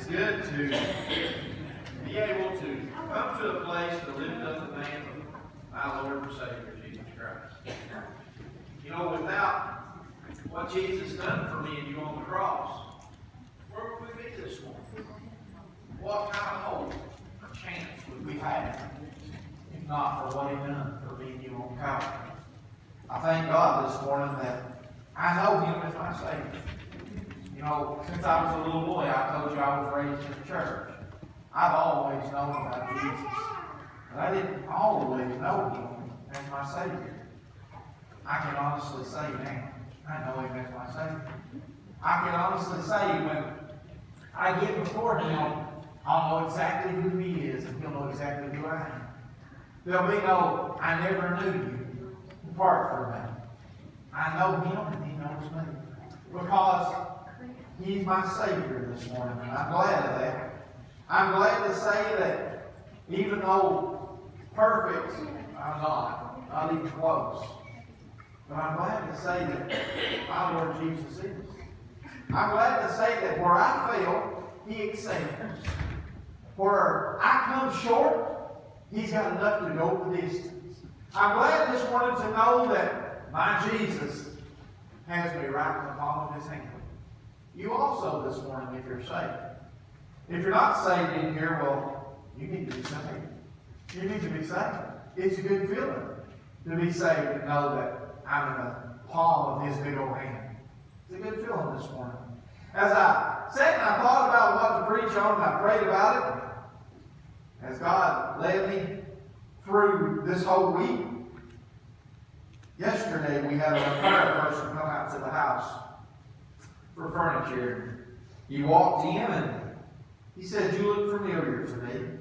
It's good to be able to come to a place to lift up the name of my Lord and Savior, Jesus Christ. You know, without what Jesus done for me and you on the cross, where would we be this morning? What kind of hope or chance would we have if not for what He done for me and you on Calvary? I thank God this morning that I know Him as my Savior. You know, since I was a little boy, I told you I was raised in the church. I've always known about Jesus. But I didn't always know Him as my Savior. I can honestly say now, I know Him as my Savior. I can honestly say when I get before Him, I'll know exactly who He is, and He'll know exactly who I am. There'll be no, I never knew you, apart from me. I know Him, and He knows me. Because He's my Savior this morning, and I'm glad of that. I'm glad to say that even though perfect, I'm not even close. But I'm glad to say that my Lord Jesus is. I'm glad to say that where I fail, He excels. Where I come short, He's got enough to go the distance. I'm glad this morning to know that my Jesus has me right in the palm of His hand. You also this morning, if you're saved. If you're not saved in here, well, you need to be saved. You need to be saved. It's a good feeling to be saved and know that I'm in the palm of His big old hand. It's a good feeling this morning. As I sat and I thought about what to preach on and I prayed about it, as God led me through this whole week, yesterday we had a repair person come out to the house for furniture. He walked in and he said, "You look familiar to me."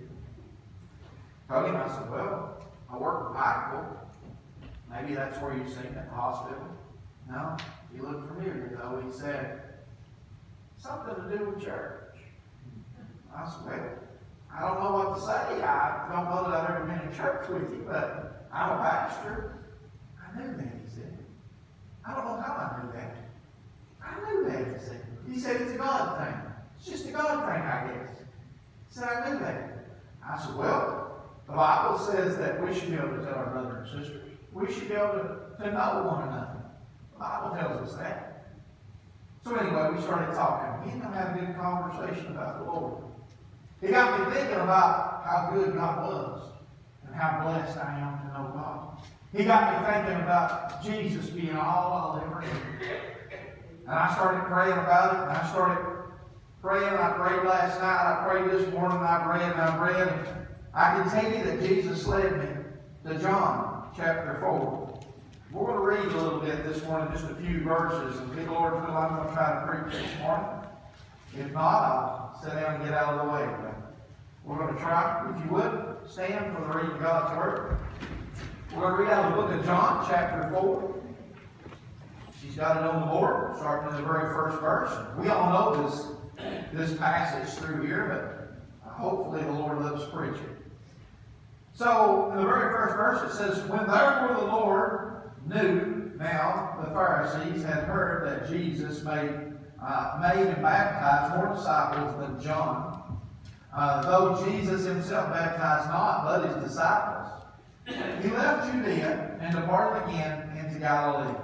Told him, I said, "Well, I work with Pikeville. Maybe that's where you've seen me at the hospital." "No, you look familiar though." He said, "Something to do with church." I said, "Well, I don't know what to say. I don't know that I've ever been in church with you, but I'm a pastor." "I knew that," he said. "I don't know how I knew that." "I knew that," he said. He said, "It's a God thing. It's just a God thing, I guess." He said, "I knew that." I said, "Well, the Bible says that we should be able to tell our brothers and sisters. We should be able to know one another. The Bible tells us that." So anyway, we started talking. We had a good conversation about the Lord. It got me thinking about how good God was and how blessed I am to know God. He got me thinking about Jesus being all I'll ever need. And I started praying about it, and I started praying. I prayed last night, I prayed this morning, I read, and I read. And I can tell you that Jesus led me to John chapter 4. We're going to read a little bit this morning, just a few verses, and good Lord, I'm going to try to preach this morning. If not, I'll sit down and get out of the way. But we're going to try. If you would, stand for the reading of God's Word. We're going to read out of the book of John, chapter 4. She's got it on the board, starting in the very first verse. We all know this passage through here, but hopefully the Lord lets us preach it. So, in the very first verse, it says, "When therefore the Lord knew, now the Pharisees had heard that Jesus made and baptized more disciples than John, though Jesus himself baptized not, but his disciples. He left Judea and departed again into Galilee.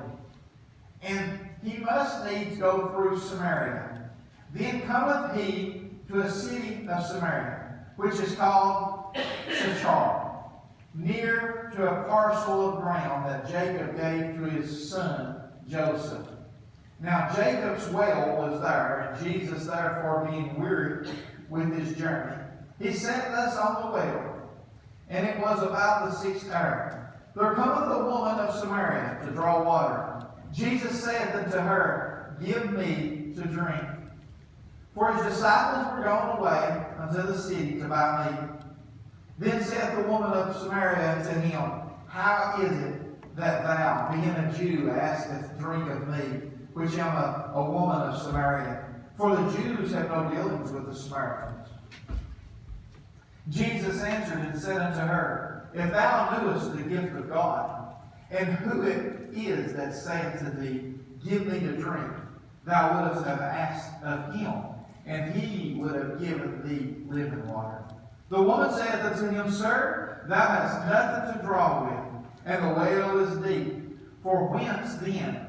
And he must needs go through Samaria. Then cometh he to a city of Samaria, which is called Sychar, near to a parcel of ground that Jacob gave to his son Joseph. Now Jacob's well was there, and Jesus therefore being weary with his journey, he sat thus on the well, and it was about the 6th hour. There cometh a woman of Samaria to draw water. Jesus saith unto her, Give me to drink. For his disciples were gone away unto the city to buy meat. Then saith the woman of Samaria unto him, How is it that thou, being a Jew, askest drink of me, which am a woman of Samaria? For the Jews have no dealings with the Samaritans. Jesus answered and said unto her, If thou knewest the gift of God, and who it is that saith to thee, Give me to drink, thou wouldst have asked of him, and he would have given thee living water. The woman saith unto him, Sir, thou hast nothing to draw with, and the well is deep. For whence then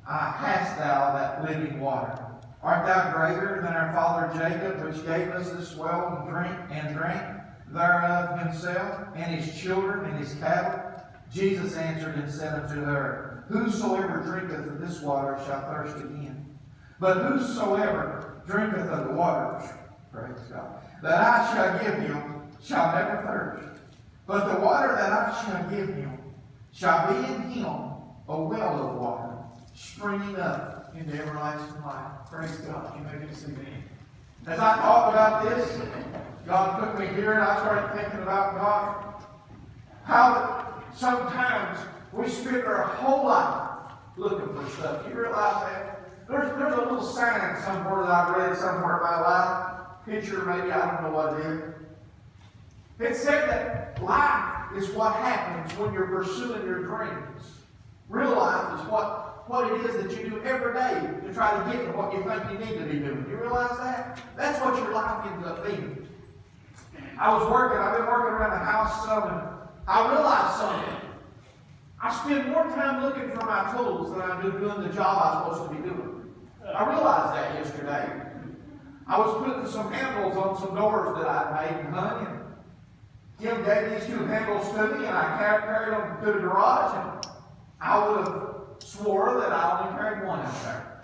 hast thou that living water? Art thou greater than our father Jacob, which gave us this well and drank thereof himself, and his children, and his cattle? Jesus answered and said unto her, Whosoever drinketh of this water shall thirst again. But whosoever drinketh of the waters, praise God, that I shall give him shall never thirst. But the water that I shall give him shall be in him a well of water, springing up into everlasting life. Praise God. You may be seated. As I thought about this, God took me here and I started thinking about God. How sometimes we spend our whole life looking for stuff. You realize that? There's a little sign somewhere that I read somewhere in my life. Picture maybe, I don't know what it is. It said that life is what happens when you're pursuing your dreams. Real life is what it is that you do every day to try to get to what you think you need to be doing. You realize that? That's what your life ends up being. I've been working around the house some, and I realized something. I spend more time looking for my tools than I do doing the job I'm supposed to be doing. I realized that yesterday. I was putting some handles on some doors that I made and hung, and Kim gave these two handles to me, and I carried them to the garage, and I would have swore that I only carried one out there.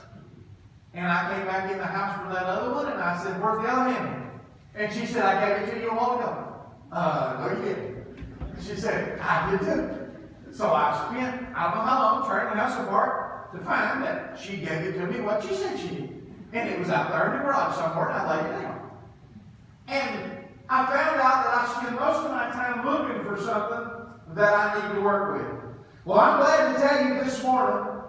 And I came back in the house for that other one, and I said, Where's the other handle? And she said, I gave it to you a while ago. No, you didn't. She said, I did too. So I spent out of my own tearing the house apart to find that she gave it to me what she said she did. And it was out there in the garage somewhere, and I laid it down. And I found out that I spend most of my time looking for something that I need to work with. Well, I'm glad to tell you this morning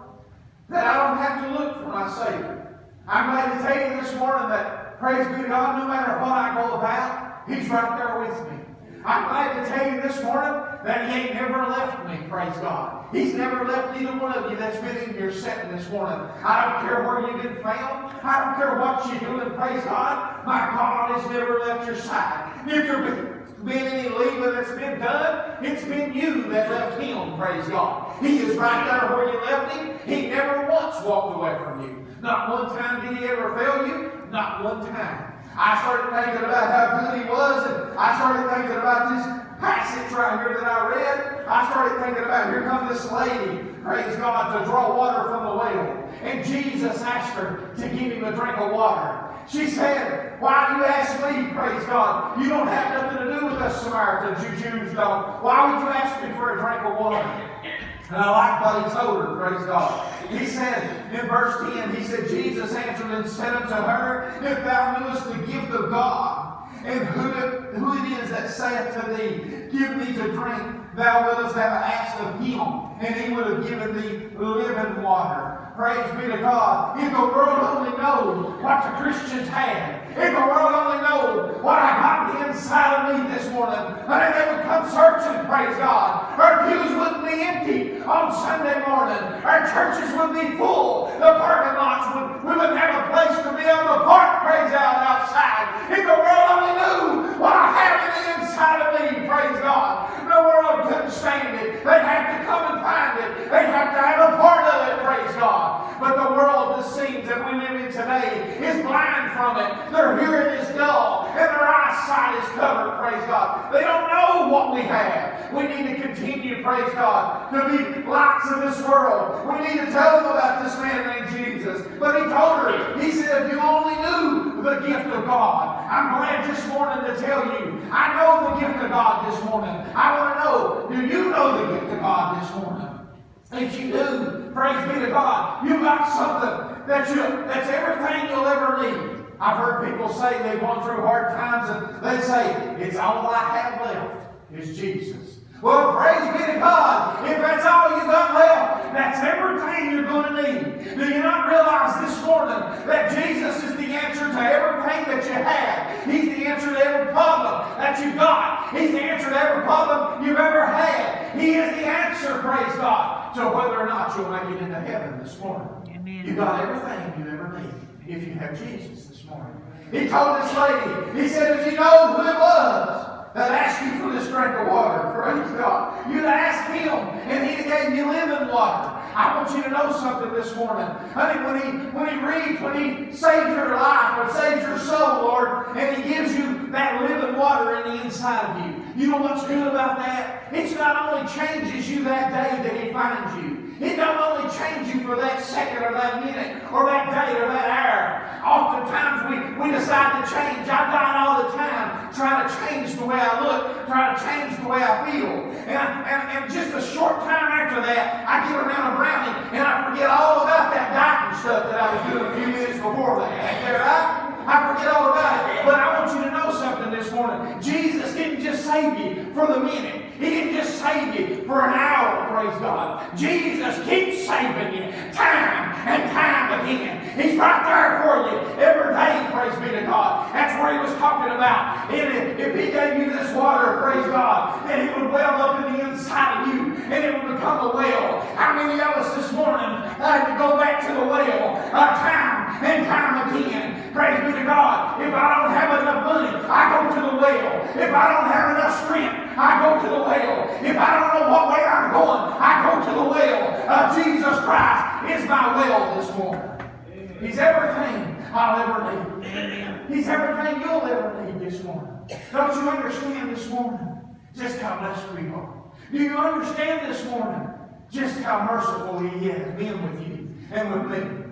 that I don't have to look for my Savior. I'm glad to tell you this morning that, praise be to God, no matter what I go about, He's right there with me. I'm glad to tell you this morning that He ain't never left me, praise God. He's never left either one of you that's been in here sitting this morning. I don't care where you've been found. I don't care what you're doing, praise God. My God has never left your side. If there's been any leaving that's been done, it's been you that left Him, praise God. He is right there where you left Him. He never once walked away from you. Not one time did He ever fail you. Not one time. I started thinking about how good He was, and I started thinking about this passage right here that I read. I started thinking about, here comes this lady, praise God, to draw water from the well. And Jesus asked her to give Him a drink of water. She said, Why do you ask me, praise God? You don't have nothing to do with us Samaritans, you Jews don't. Why would you ask me for a drink of water? And I like what He told her, praise God. He said, in verse 10, He said, Jesus answered and said unto her, If thou knewest the gift of God, and who it is that saith to thee, Give me to drink, thou wouldst have asked of Him, and He would have given thee living water. Praise be to God. If the world only knows what the Christians had, if the world only knows what I got inside of me this morning, and then they would come searching, praise God. Our pews wouldn't be empty on Sunday morning. Our churches would be full. The parking lots we wouldn't have a place to be able to park, praise God, outside. If the world only knew what I have in the inside of me, praise God. The world couldn't stand it. They'd have to come and find it. They'd have to have a part of it, praise God. But the world, the scenes that we live in today, is blind from it. Their hearing is dull, and their eyesight is covered, praise God. They don't know what we have. We need to continue, praise God, to be lights in this world. We need to tell them about this man named Jesus. But He told her, He said, if you only knew the gift of God. I'm glad this morning to tell you, I know the gift of God this morning. I want to know, do you know the gift of God this morning? If you do, praise be to God, you got something that's everything you'll ever need. I've heard people say they've gone through hard times and they say, it's all I have left is Jesus. Well, praise be to God. If that's all you got left, that's everything you're going to need. Do you not realize this morning that Jesus is the answer to everything that you have? He's the answer to every problem that you got. He's the answer to every problem you've ever had. He is the answer, praise God. to whether or not you'll make it into heaven this morning. Amen. You got everything you ever need if you have Jesus this morning. He told this lady, he said, if you know who it was that asked you for this drink of water, praise God, you'd ask him, and he gave you living water. I want you to know something this morning. Honey, when he saves your life or saves your soul, Lord, and he gives you that living water in the inside of you, you know what's good about that? It's not only changes you that day that he finds you. It don't only change you for that second or that minute or that day or that hour. Oftentimes we decide to change. I die all the time trying to change the way I look, trying to change the way I feel. And just a short time after that, I get around a brownie and I forget all about that dieting stuff that I was doing a few minutes before that. Ain't that right? I forget all about it. But I want you to know something this morning. Jesus didn't just save you for the minute. He didn't just save you for an hour, praise God. Jesus keeps saving you time and time again. He's right there for you every day, praise be to God. That's what he was talking about. If he gave you this water, praise God, then it would well up in the inside of you and it would become a well. How many of us this morning had to go back to the well time and time again? Praise be to God. If I don't have enough money, I go to the well. If I don't have enough strength, I go to the well. If I don't know what way I'm going, I go to the well. Jesus Christ is my well this morning. Amen. He's everything I'll ever need. Amen. He's everything you'll ever need this morning. Don't you understand this morning just how blessed we are? Do you understand this morning just how merciful he has been with you and with me?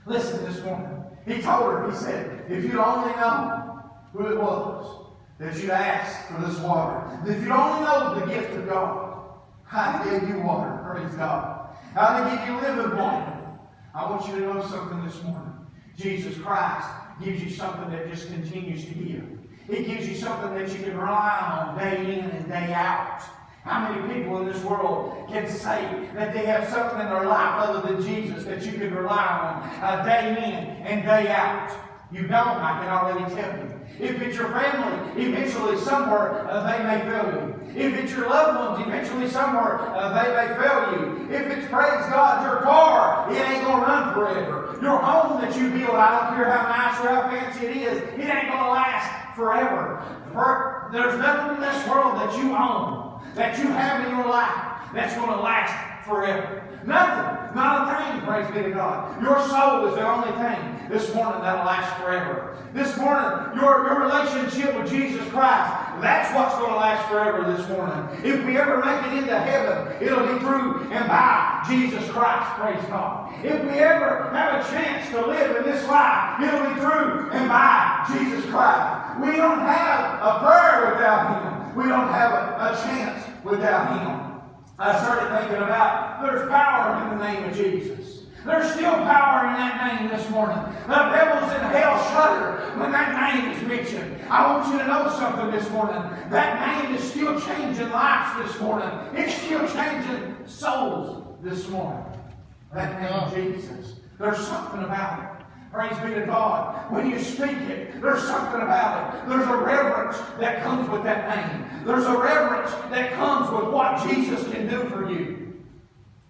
Listen this morning. He told her, he said, if you'd only know who it was that you'd asked for this water, if you'd only know the gift of God, how he gave you water, praise God, how he gave you living water. I want you to know something this morning. Jesus Christ gives you something that just continues to give. He gives you something that you can rely on day in and day out. How many people in this world can say that they have something in their life other than Jesus that you can rely on day in and day out? You don't, I can already tell you. If it's your family, eventually somewhere they may fail you. If it's your loved ones, eventually somewhere they may fail you. If it's, praise God, your car, it ain't going to run forever. Your home that you build, I don't care how nice or how fancy it is, it ain't going to last forever. There's nothing in this world that you own, that you have in your life, that's going to last forever. Nothing. Not a thing, praise be to God. Your soul is the only thing this morning that'll last forever. This morning, your relationship with Jesus Christ, that's what's going to last forever this morning. If we ever make it into heaven, it'll be through and by Jesus Christ, praise God. If we ever have a chance to live in this life, it'll be through and by Jesus Christ. We don't have a prayer without him. We don't have a chance without him. I started thinking about there's power in the name of Jesus. There's still power in that name this morning. The devils in hell shudder when that name is mentioned. I want you to know something this morning. That name is still changing lives this morning. It's still changing souls this morning. That name, Jesus. There's something about it. Praise be to God. When you speak it, there's something about it. There's a reverence that comes with that name. There's a reverence that comes with what Jesus can do for you.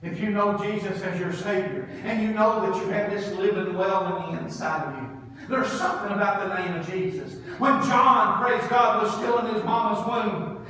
If you know Jesus as your Savior, and you know that you have this living well in the inside of you, there's something about the name of Jesus. When John, praise God, was still in his mama's womb,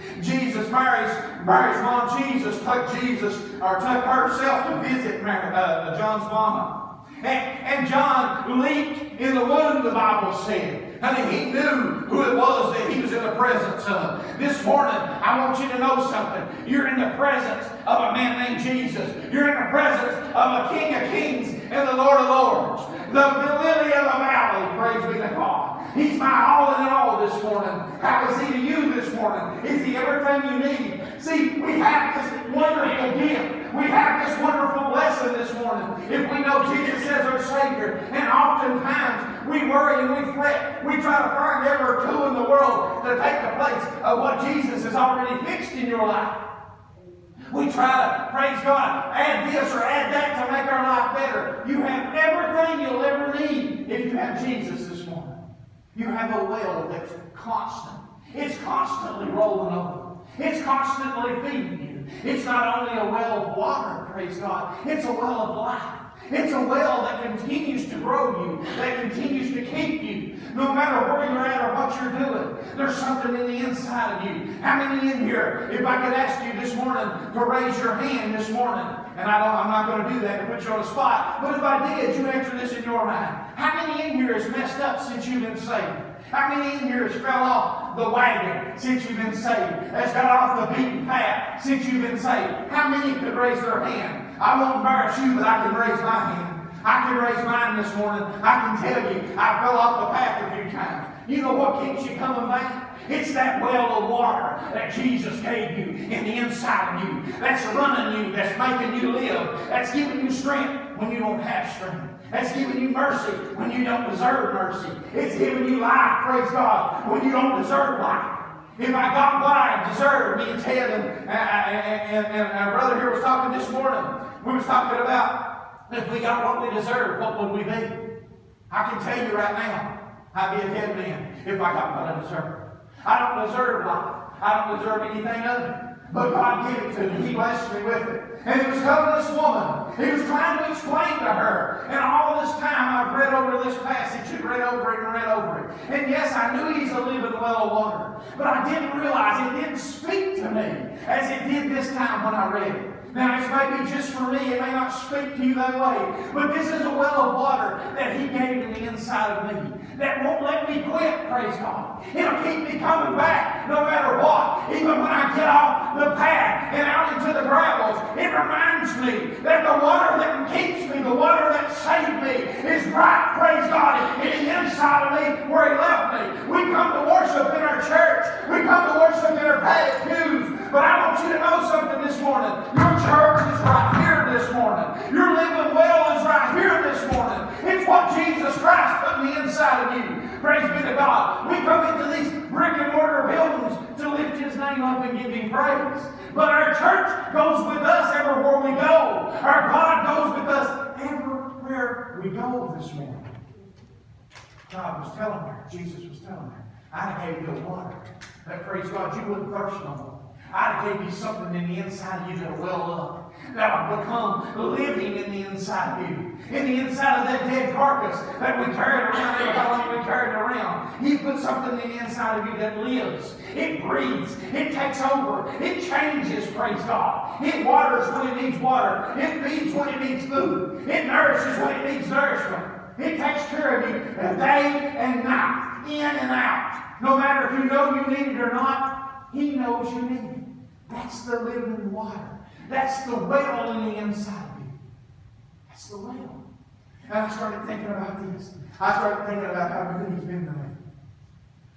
Mary's mom, Jesus took herself to visit John's mama. And John leaped in the womb, the Bible said. Honey, he knew who it was that he was in the presence of. This morning, I want you to know something. You're in the presence of a man named Jesus. You're in the presence of a King of Kings and the Lord of Lords. The lily of the valley, praise be to God. He's my all in all this morning. How is he to you this morning? Is he everything you need? See, we have this wonderful gift. We have this wonderful blessing this morning. If we know Jesus as our Savior, and oftentimes we worry and we fret. We try to find every tool in the world to take the place of what Jesus has already fixed in your life. We try to, praise God, add this or add that to make our life better. You have everything you'll ever need if you have Jesus this morning. You have a well that's constant. It's constantly rolling over. It's constantly feeding you. It's not only a well of water, praise God, it's a well of life. It's a well that continues to grow you, that continues to keep you. No matter where you're at or what you're doing, there's something in the inside of you. How many in here, if I could ask you this morning to raise your hand this morning, and I'm not going to do that to put you on the spot, but if I did, you answer this in your mind. How many in here has messed up since you've been saved? How many in here has fell off the wagon since you've been saved? Has got off the beaten path since you've been saved? How many could raise their hand? I won't embarrass you, but I can raise my hand. I can raise mine this morning. I can tell you, I fell off the path a few times. You know what keeps you coming back? It's that well of water that Jesus gave you in the inside of you. That's running you, that's making you live. That's giving you strength when you don't have strength. That's giving you mercy when you don't deserve mercy. It's giving you life, praise God, when you don't deserve life. If I got what I deserved, me and Ted and our brother here was talking this morning. We was talking about if we got what we deserved, what would we be? I can tell you right now, I'd be a dead man if I got what I deserved. I don't deserve life. I don't deserve anything of it. But God gave it to me. He blessed me with it. And He was telling this woman, He was trying to explain to her. And all this time I've read over this passage and read over it and read over it. And yes, I knew He's a living well of water. But I didn't realize it didn't speak to me as it did this time when I read it. Now, it's maybe just for me. It may not speak to you that way. But this is a well of water that He gave in the inside of me that won't let me quit, praise God. It'll keep me coming back no matter what. Even when I get off the path and out into the gravels, it reminds me that the water that keeps me, the water that saved me, is right, praise God, in the inside of me where He left me. We come to worship in our church. We come to worship in our padded pews. But I want you to know something this morning. Your church is right here this morning. Your living well is right here this morning. It's what Jesus Christ put in the inside of you. Praise be to God. We come into these brick and mortar buildings to lift His name up and give Him praise. But our church goes with us everywhere we go. Our God goes with us everywhere we go this morning. God was telling her, Jesus was telling her, I gave you water that, praise God, you wouldn't thirst no more. I gave you something in the inside of you that'll well up. That'll become living in the inside of you. In the inside of that dead carcass that we carried around every time we carried it around. He put something in the inside of you that lives. It breathes. It takes over. It changes, praise God. It waters when it needs water. It feeds when it needs food. It nourishes when it needs nourishment. It takes care of you day and night, in and out. No matter if you know you need it or not, He knows you need it. That's the living water. That's the well in the inside of you. That's the well. And I started thinking about this. I started thinking about how good He's been to me.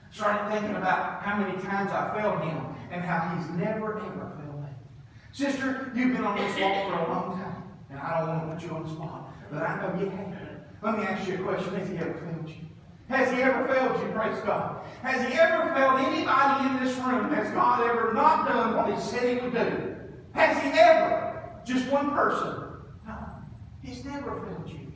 I started thinking about how many times I failed Him and how He's never, ever failed me. Sister, you've been on this walk for a long time. And I don't want to put you on the spot, but I know you have. Let me ask you a question. Has He ever failed you? Has He ever failed you? Praise God. Has He ever failed anybody in this room? Has God ever not done what He said He would do? Has He ever? Just one person? No. He's never failed you.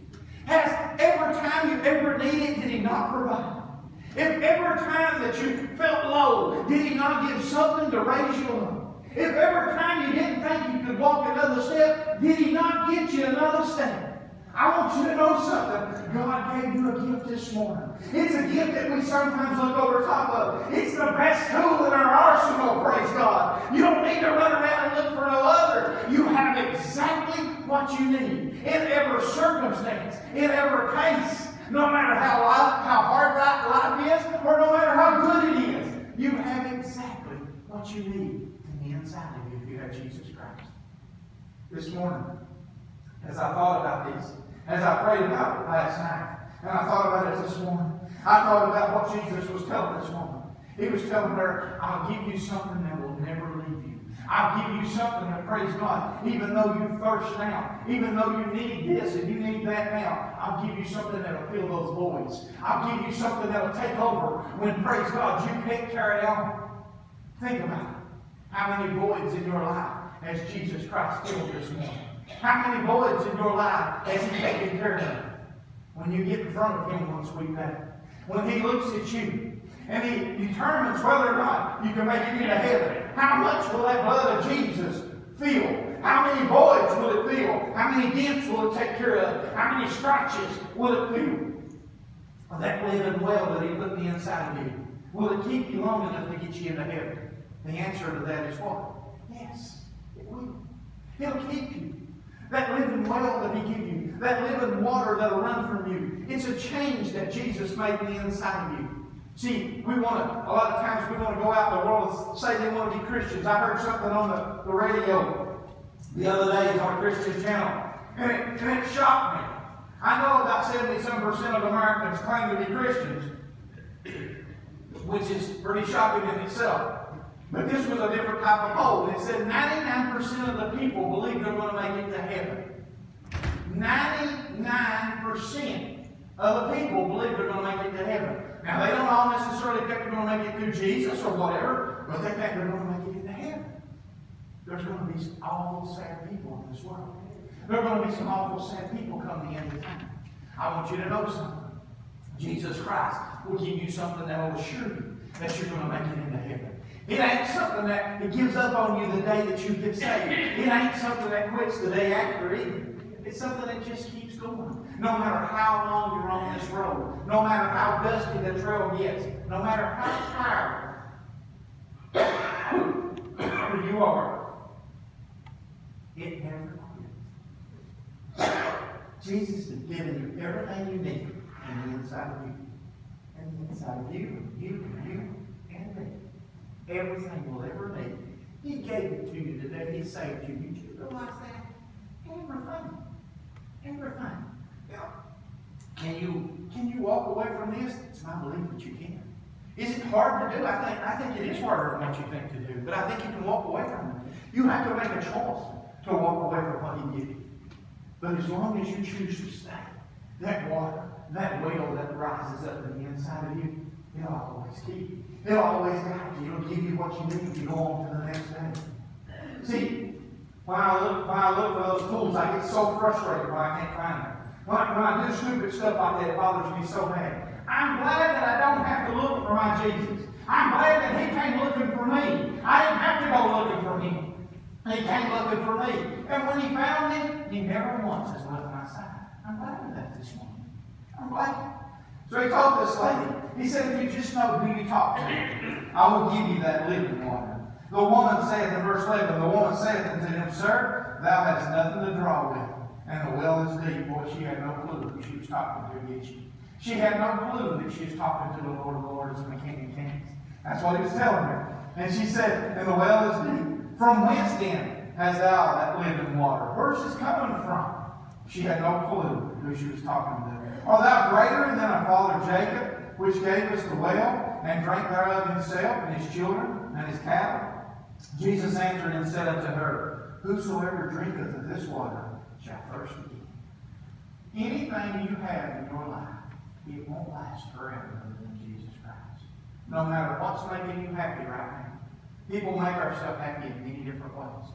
Has every time you ever needed, did He not provide? If every time that you felt low, did He not give something to raise you up? If every time you didn't think you could walk another step, did He not get you another step? I want you to know something. God gave you a gift this morning. It's a gift that we sometimes look over top of. It's the best tool in our arsenal, praise God. You don't need to run around and look for no other. You have exactly what you need in every circumstance, in every case. No matter how hard life is, or no matter how good it is, you have exactly what you need in the inside of you if you have Jesus Christ. This morning, as I thought about this, as I prayed about it last night, and I thought about it this morning, I thought about what Jesus was telling this woman. He was telling her, I'll give you something that will never leave you. I'll give you something that, praise God, even though you thirst now, even though you need this and you need that now, I'll give you something that'll fill those voids. I'll give you something that'll take over when, praise God, you can't carry on. Think about it. How many voids in your life has Jesus Christ filled this morning? How many voids in your life has He taken care of? When you get in front of Him one sweet day, when He looks at you and He determines whether or not you can make it into heaven, how much will that blood of Jesus fill? How many voids will it fill? How many dents will it take care of? How many scratches will it fill? That living well that He put in the inside of you, will it keep you long enough to get you into heaven? The answer to that is what? Yes, it will. It'll keep you. That living well that He gives you, that living water that'll run from you, it's a change that Jesus made in the inside of you. See, a lot of times we want to go out in the world and say they want to be Christians. I heard something on the radio the other day on a Christian channel, and it shocked me. I know about 70-some% of Americans claim to be Christians, which is pretty shocking in itself. But this was a different type of poll. It said 99% of the people believe they're going to make it to heaven. 99% of the people believe they're going to make it to heaven. Now, they don't all necessarily think they're going to make it through Jesus or whatever, but they think they're going to make it into heaven. There's going to be some awful sad people in this world. There are going to be some awful sad people come the end of time. I want you to know something. Jesus Christ will give you something that will assure you that you're going to make it into heaven. It ain't something that it gives up on you the day that you get saved. It ain't something that quits the day after either. It's something that just keeps going. No matter how long you're on this road, no matter how dusty the trail gets, no matter how tired you are, it never quits. Jesus has given you everything you need on the inside of you. And the inside of you, and you, and me. Everything we'll ever need. He gave it to you today. He saved you. Did you realize that? Everything. Everything. Yeah. Can you walk away from this? It's my belief that you can. Is it hard to do? I think it is harder than what you think to do. But I think you can walk away from it. You have to make a choice to walk away from what He gives you. But as long as you choose to stay, that water, that well that rises up in the inside of you, it'll always keep you. It'll always guide you. It'll give you what you need to go on to the next day. See, when I look for those tools, I get so frustrated when I can't find them. When I do stupid stuff like that, it bothers me so bad. I'm glad that I don't have to look for my Jesus. I'm glad that He came looking for me. I didn't have to go looking for Him. He came looking for me. And when He found me, He never once has left my side. I'm glad of that this morning. I'm glad. So He told this lady, He said, if you just know who you talk to, I will give you that living water. The woman said in verse 11, the woman said unto him, Sir, thou hast nothing to draw with, and the well is deep. Boy, she had no clue who she was talking to, did she? She had no clue that she was talking to the Lord of Lords and the King of Kings. That's what He was telling her. And she said, and the well is deep. From whence then hast thou that living water? Where's this coming from? She had no clue who she was talking to. Art thou greater than our father Jacob, which gave us the well, and drank thereof himself, and his children, and his cattle? Jesus answered and said unto her, Whosoever drinketh of this water shall thirst again. Anything you have in your life, it won't last forever other than Jesus Christ. No matter what's making you happy right now. People make ourselves happy in many different ways.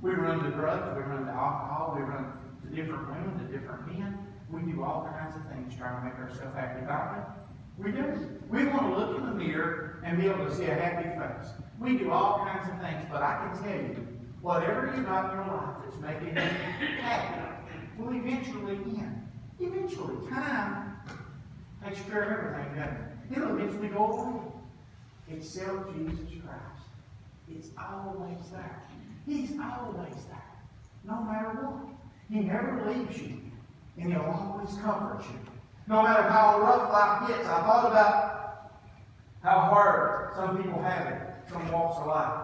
We run to drugs, we run to alcohol, we run to different women, to different men. We do all kinds of things trying to make ourselves happy, don't we? We do. We want to look in the mirror and be able to see a happy face. We do all kinds of things, but I can tell you, whatever you got in your life that's making you happy will eventually end. Eventually. Time takes care of everything, doesn't it? It'll eventually go away. Except Jesus Christ. It's always there. He's always there. No matter what. He never leaves you. And He'll always comfort you. No matter how rough life gets. I thought about how hard some people have it, some walks of life.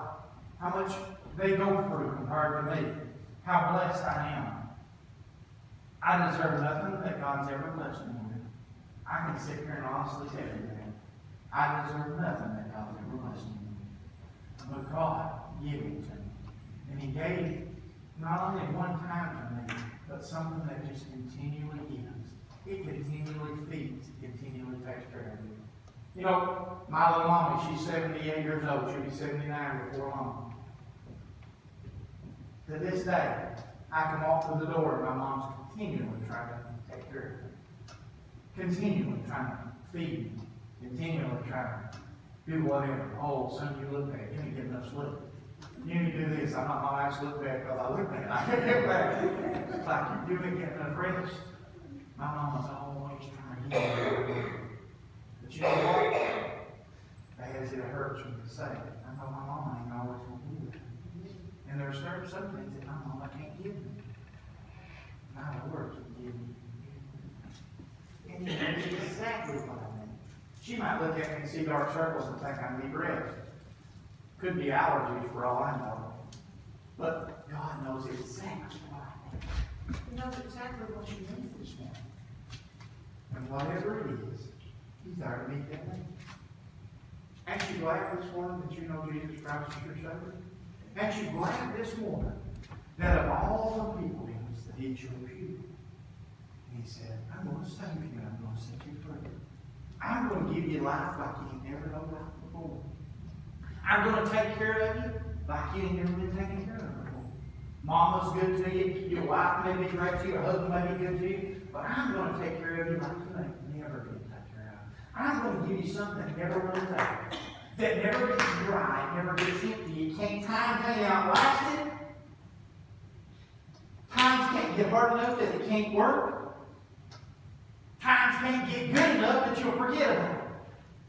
How much they go through compared to me. How blessed I am. I deserve nothing that God's ever blessed me with. I can sit here and honestly tell you that. I deserve nothing that God's ever blessed me with. But God gave it to me. And He gave not only one time to me, but something that just continually gives. It continually feeds. It continually takes care of you. You know, my little mommy, she's 78 years old. She'll be 79 before long. To this day, I can walk through the door and my mom's continually trying to take care of me. Continually trying to feed me. Continually trying to do whatever. Oh, son, you look bad. You ain't getting enough sleep. You need to do this. I'm not my eyes look back because I look back. I can get back. It's like you're doing getting enough rest. My mama's always trying to get me. But you know what? As it hurts me to say it. I know my mama ain't always going to do it. And there are some things that my mama can't give me. My Lord can give me. And you know exactly what I mean. She might look at me and see dark circles and think I need rest. Could be allergies for all I know. But God knows exactly what I need. He knows exactly what you need this morning. And whatever it is, He's there to meet that need. Aren't you glad this morning that you know Jesus Christ is your Savior? Aren't you glad this morning that of all the people that He chose you, He said, I'm going to save you, I'm going to set you free. I'm going to give you life like you ain't never known life before. I'm going to take care of you like you ain't never been taken care of before. Mama's good to you, your wife may be great to you, your husband may be good to you, but I'm going to take care of you like you ain't never been taken care of. I'm going to give you something that never runs out, that never gets dry, never gets empty. You can't outlast it. Times can't get hard enough that it can't work. Times can't get good enough that you'll forget about it.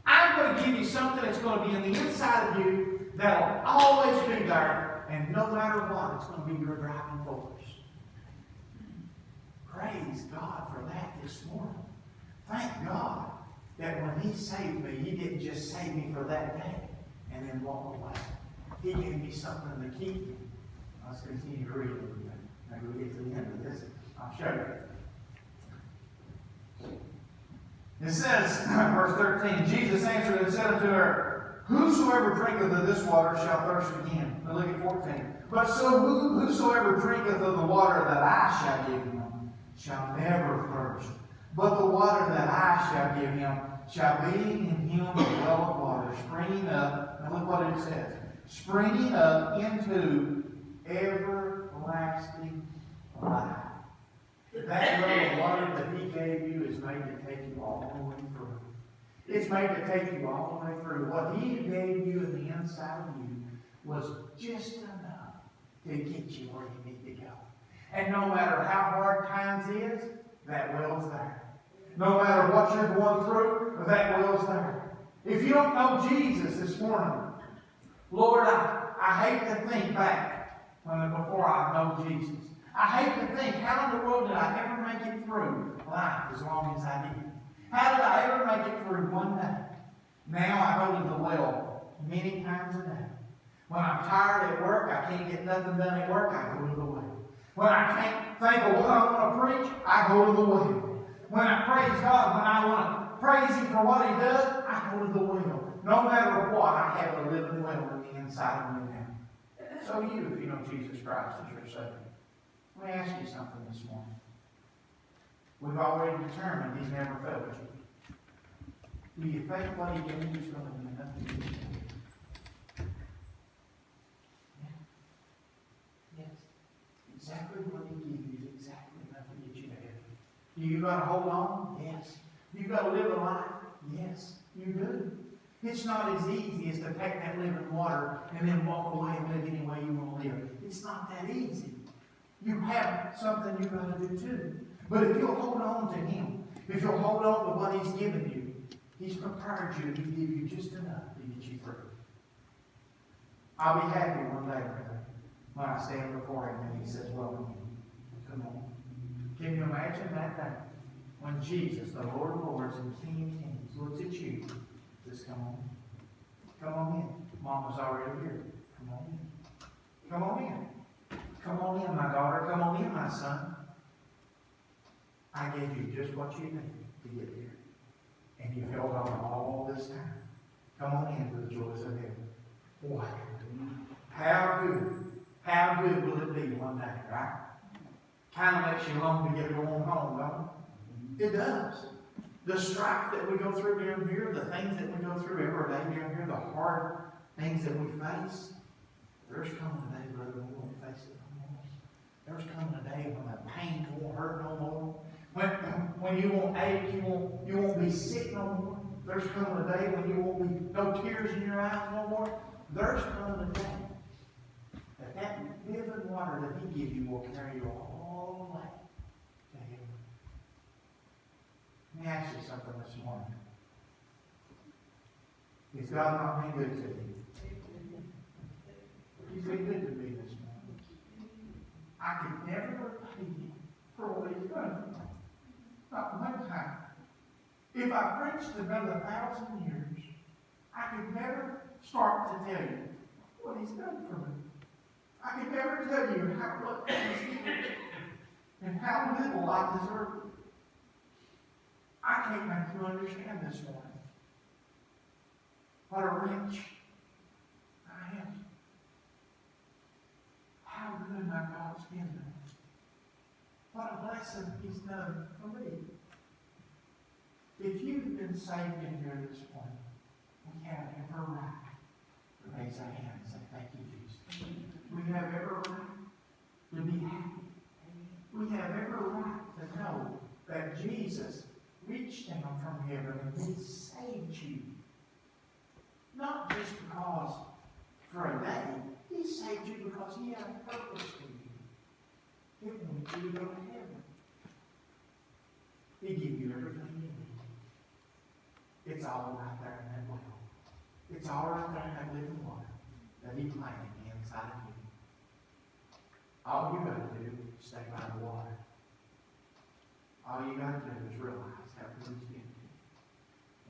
I'm going to give you something that's going to be on the inside of you that'll always be there, and no matter what, it's going to be your driving force. Praise God for that this morning. Thank God that when He saved me, He didn't just save me for that day and then walk away. He gave me something to keep me. Let's continue to read a little bit. Maybe we'll get to the end of this. I'll show you. It says, verse 13, Jesus answered and said unto her, Whosoever drinketh of this water shall thirst again. Now look at 14. But whosoever drinketh of the water that I shall give him shall never thirst. But the water that I shall give him shall be in him a well of water, springing up, now look what it says, springing up into everlasting life. That well of water that He gave you is made to take you all the way through. It's made to take you all the way through. What He gave you in the inside of you was just enough to get you where you need to go. And no matter how hard times is, that well's there. No matter what you're going through, that well's there. If you don't know Jesus this morning, Lord, I hate to think back before I know Jesus. I hate to think, how in the world did I ever make it through life as long as I did? How did I ever make it through one day? Now I go to the well many times a day. When I'm tired at work, I can't get nothing done at work, I go to the well. When I can't think of what I want to preach, I go to the well. When I praise God, when I want to praise Him for what He does, I go to the well. No matter what, I have a living well on the inside of me now. So you, if you know Jesus Christ as your Savior, let me ask you something this morning. We've already determined He's never failed you. Do you think what He gave you is going to be enough to get you? Yes. Exactly what He gave you is exactly enough to get you to heaven. You got to hold on? Yes. You got to live a life? Yes, you do. It's not as easy as to take that living water and then walk away and live any way you want to live. It's not that easy. You have something you've got to do too. But if you'll hold on to Him, if you'll hold on to what He's given you, He's prepared you to give you just enough to get you through. I'll be happy one day, brother, when I stand before Him and He says, welcome you. Come on. Can you imagine that day when Jesus, the Lord of Lords and King of Kings, looks at you? Just come on. Come on in. Mama's already here. Come on in. Come on in. Come on in, my daughter. Come on in, my son. I gave you just what you needed to get here. And you've held on all this time. Come on into the joys of heaven. Wow. How good will it be one day, right? Kind of makes you long to get going home, don't it? It does. The strife that we go through down here, the things that we go through every day down here, the hard things that we face, there's coming a day, brother, we won't face it no more. There's coming a day when the pain won't hurt no more. When you won't ache, you won't be sick no more. There's coming a day when you won't be no tears in your eyes no more. There's coming a day that living water that He gives you will carry you all the way to Him. Let me ask you something this morning. Is God not been good to you? He's been good to me this morning. I could never repay Him for what He's done for me. Not one time. If I preached another 1,000 years, I could never start to tell you what He's done for me. I could never tell you how much He's given and how little I deserve. I can't make you understand this morning what a wretch I am. How good my God's been to me. What a blessing He's done for me. If you've been saved in here this morning, we have every right to raise our hand and say, thank you, Jesus. We have every right to be happy. We have every right to know that Jesus reached down from heaven and He saved you. Not just because for a day. He saved you because He had a purpose for you. He wanted you to go to heaven. He gave you everything you need. It's all right there in that well. It's all right there in that living water that He planted inside of you. All you got to do is stay by the water. All you got to do is realize how good He's been to you.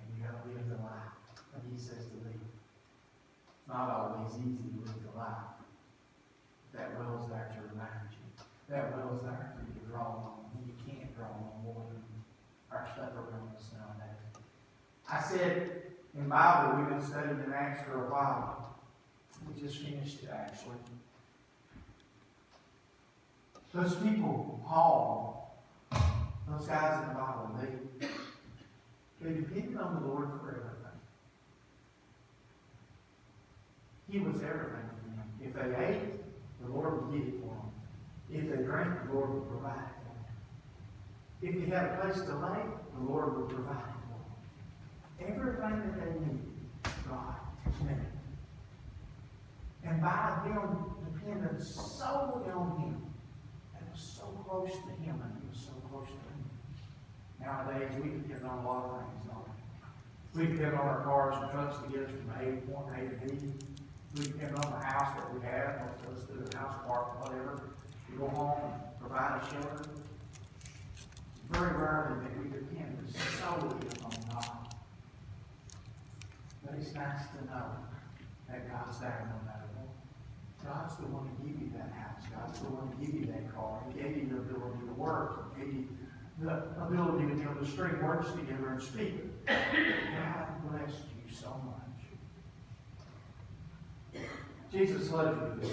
And you got to live the life that He says to live. It's not always easy to live the life. That well's there to remind you. That well's there for you to draw on. You can't draw on more than our stuff around us nowadays. I said in Bible, we've been studying in Acts for a while. We just finished it actually. Those people, Paul, those guys in the Bible, they depended on the Lord for everything. He was everything for them. If they ate, the Lord would give it for them. If they drank, the Lord would provide it for them. If they had a place to lay, the Lord would provide it for them. Everything that they needed, God met. And by them depending solely on Him, they were so close to Him and He was so close to them. Nowadays, we depend on a lot of things, don't we? We depend on our cars and trucks to get us from point A to B. We depend on the house that we have. Most of us do a house park, whatever. We go home and provide a shelter. Very rarely that we depend solely on God. But it's nice to know that God's there no matter what. God's the one who gave you that house. God's the one who gave you that car. He gave you the ability to work. He gave you the ability to be able to string words together and speak. God blessed you so much. Jesus loves you.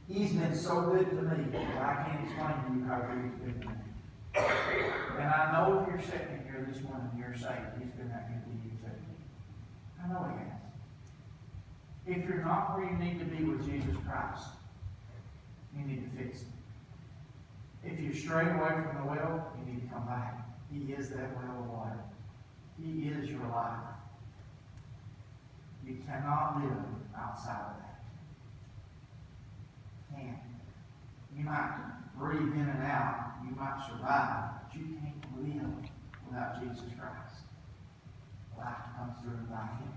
He's been so good to me that I can't explain to you how good He's been to me. And I know if you're sitting here this morning and you're saved, He's been that good to you too. I know He has. If you're not where you need to be with Jesus Christ, you need to fix it. If you're straying away from the well, you need to come back. He is that well of water. He is your life. You cannot live outside of that. You can't. You might breathe in and out. You might survive. But you can't live without Jesus Christ. Life comes through by Him.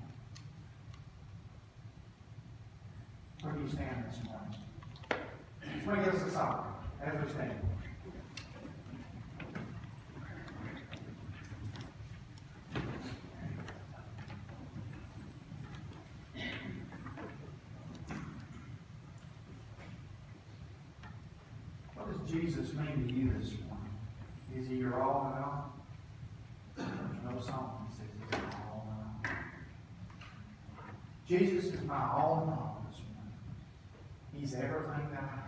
Where do you stand this morning? Swing us a song as we stand. What does Jesus mean to you this morning? Is He your all in all? There's no song that says He's my all in all. Jesus is my all in all this morning. He's everything that I have.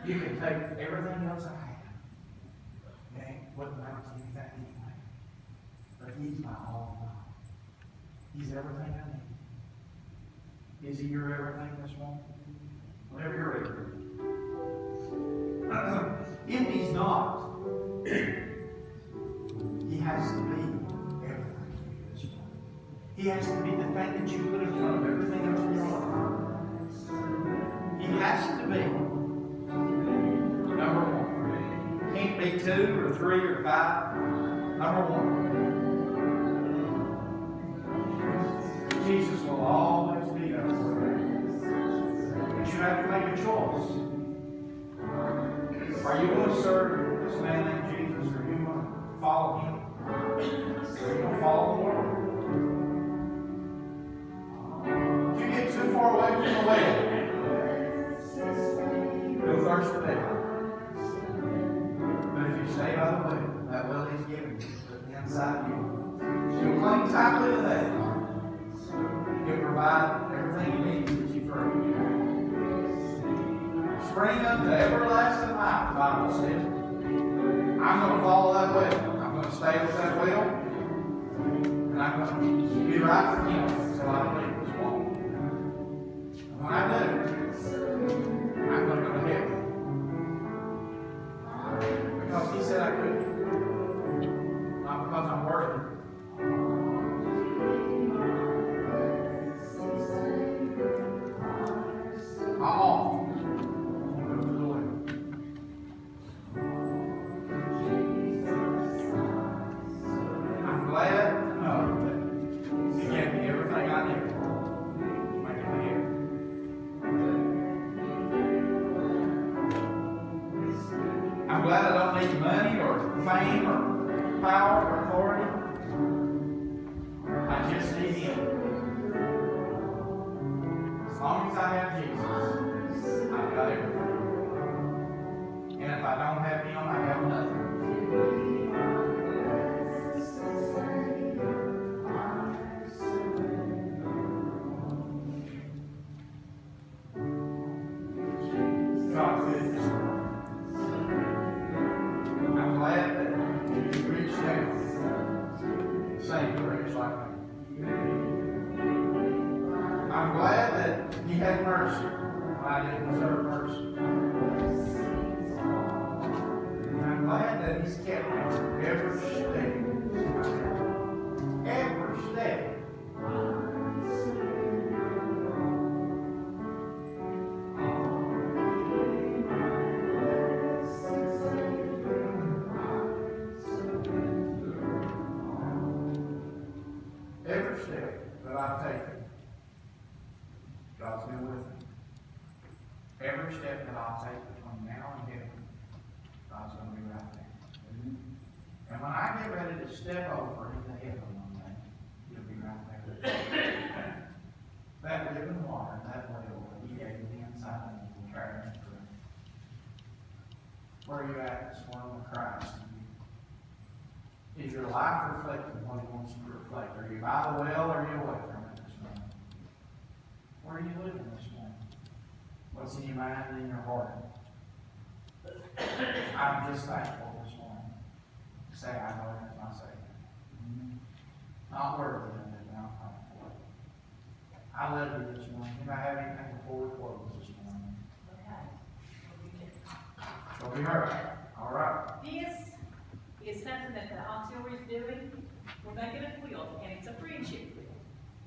You can take everything else I have. It wouldn't amount to anything anyway. But He's my all in all. He's everything I need. Is He your everything this morning? Whenever you're ready. If He's not, He has to be everything to you this morning. He has to be the thing that you put in front of everything else in your life. be 2 or 3 or 5. Number 1. Jesus will always be there for you. But you have to make a choice. Are you going to serve this man named Jesus, or are you going to follow him? Or are you going to follow the world? If you get too far away from the well, you'll thirst to death. But if you stay by the well, that well He's given you, put inside you, you'll cling tightly to that. He'll provide everything you need to set you free. Spring unto everlasting life, the Bible says. I'm going to follow that well. I'm going to stay with that well. And I'm going to be right with Him until I leave this world. And when I do, I'm going to go to heaven. Because He said I could. Not because I'm worthy. How often? I'm glad to know that He gave me everything I need to make it here. I'm glad I don't need money or fame or power or authority. I just need Him. As long as I have Jesus, I've got everything. And if I don't have Him, I have nothing. God's goodness. I'm glad that He reached down, saved a wretch like me. I'm glad that He had mercy when I didn't deserve mercy. And I'm glad that He's kept me every step. Every step. Every step that I've taken, God's been with me. Every step that I'll take between now and heaven, God's going to be right there. And when I get ready to step over into heaven one day, He'll be right there. That living water, that well that He gave me inside of me will carry me through. Where are you at this morning with Christ? Is your life reflecting what He wants you to reflect? Are you by the well or are you away from it this morning? Where are you living this morning? What's in your mind and in your heart? I'm just thankful this morning. Say, I know Him as my Savior. Not worthy of it, but I'm thankful. I love you this morning. Anybody have anything before we close this morning? Shall we hurry? All right. This is something that the auxiliary is doing. We're making a quilt, and it's a friendship quilt.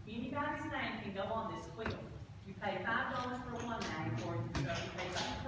Anybody's name can go on this quilt. You pay $5 for one name, or you pay $5